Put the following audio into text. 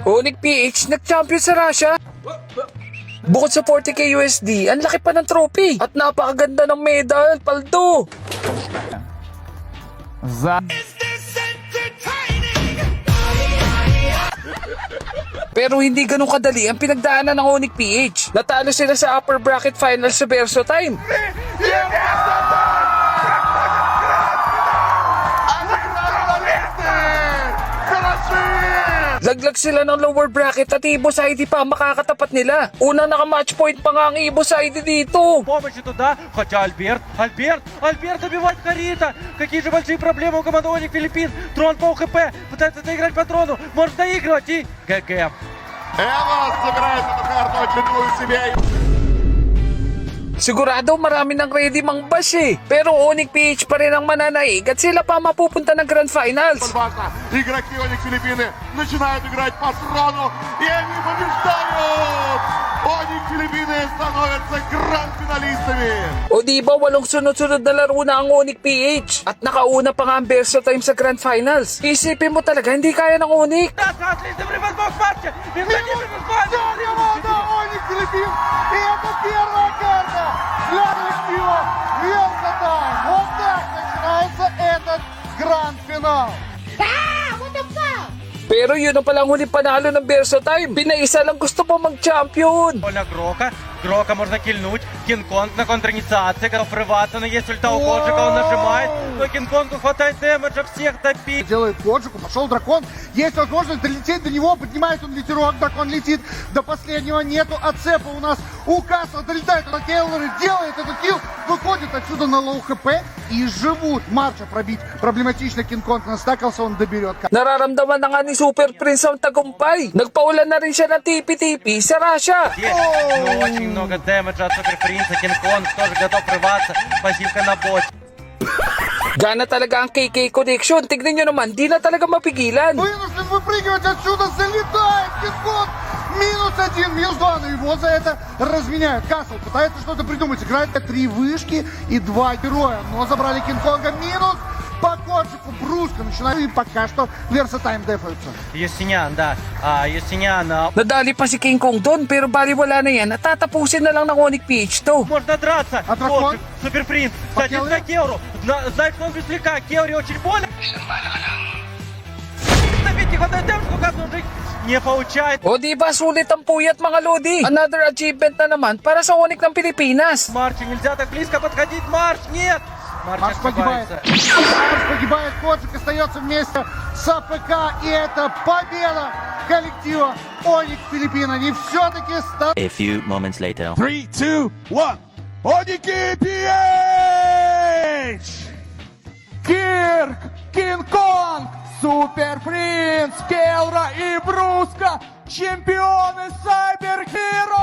Onyx PH nag-champion sa Russia. Bukod sa 40k USD, ang laki pa ng trophy. At napakaganda ng medal, paldo. Pero hindi ganun kadali ang pinagdaanan ng Onyx PH. Natalo sila sa upper bracket finals sa Verso Time. Laglag sila ng lower bracket at Ibos ID pa makakatapat nила. Unang naka-match point pa nga ang Ibos ID dito. Помощи туда, хотя Альберт добивает Харита. Какие же большие проблемы у команды Onyx Филиппин. Трон по УХП, пытается доиграть по трону, может доигрывать и ГГ. Эвос забирает эту карту очередную себе. Sigurado marami ng ready mang bash eh. Pero Onyx PH pa rin ang mananaig at sila pa mapupunta ng Grand Finals. Важно. Игроки Onyx Филиппины начинают играть по трону, и они побеждают! Onyx Филиппины становятся гранд-финалистами! O diba walong sunod-sunod na laro na ang Onyx PH at nakauna pa nga ang Verso Time sa Grand Finals. Isipin mo talaga hindi kaya ng Onyx. Отличный превозмог в матче! Команда Onyx Филиппин! И это первая карта для коллектива Verso Time! Вот так начинается этот гранд-финал! Pero yun ang palang huling panalo ng Verso Time. Pinaisa lang gusto pa mag-champion. Поля Грока можно кильнуть. Кинг-Конг на контраинициации, готов врываться, но есть ульта у Коджика, он нажимает. Но Кинг-Конгу хватает дэмэджа, всех добить. Делает Коджику, пошел дракон, есть возможность долететь до него, поднимает он ветерок, дракон летит, до последнего нету отцепа у нас, у Касла долетает до Келлера, делает этот килл, выходит отсюда на лоу хп и живут. Марча пробить проблематично, Кинг-Конг настакался, он доберет. Nararamdaman na nga ni Super Prince ang tagumpay. Nagpaulan na rin siya ng TP-TP sa Russia. Но очень много дэмэджа от Суперпринца. Кинг-Конг тоже готов врываться. Пассивка на бот. Gana talaga ang KK connection. Tignan nyo naman, di na talaga mapigilan. Вынужден выпрыгивать отсюда, залетает Кинг-Конг, -1, -2, но его за это разменяют. Касл пытается что-то придумать, играет 3 вышки и 2 героя, но забрали Кинг-Конга, минус. По Коджику бруско начинает, и пока что Verso Time дефаются. Юстинян, да. Юстинян. Nadali pa si King Kong doon pero baliwala na yan at tatapusin na lang ng Onyx PH to. Можно драться. А дракон? Коджик, Суперпринц. Кстати, Келле? на Кеуру. Знает, что он весляка. Кеуре очень больно. Забить не хватает дэмэджа, указан уже не получает. O di ba sulit ang puyat mga Lodi? Another achievement na naman para sa Onyx ng Pilipinas. Марчу нельзя так близко подходить. Марч, нет. Марш погибает. Марш погибает, Коджик остается вместе с АПК, и это победа коллектива Onyx Филиппин. Они все-таки A few moments later. 3, 2, 1. Onyx PH! Кирк, Кинг-Конг, Супер Принц, Келра и Бруска, чемпионы Сайбер Хиро!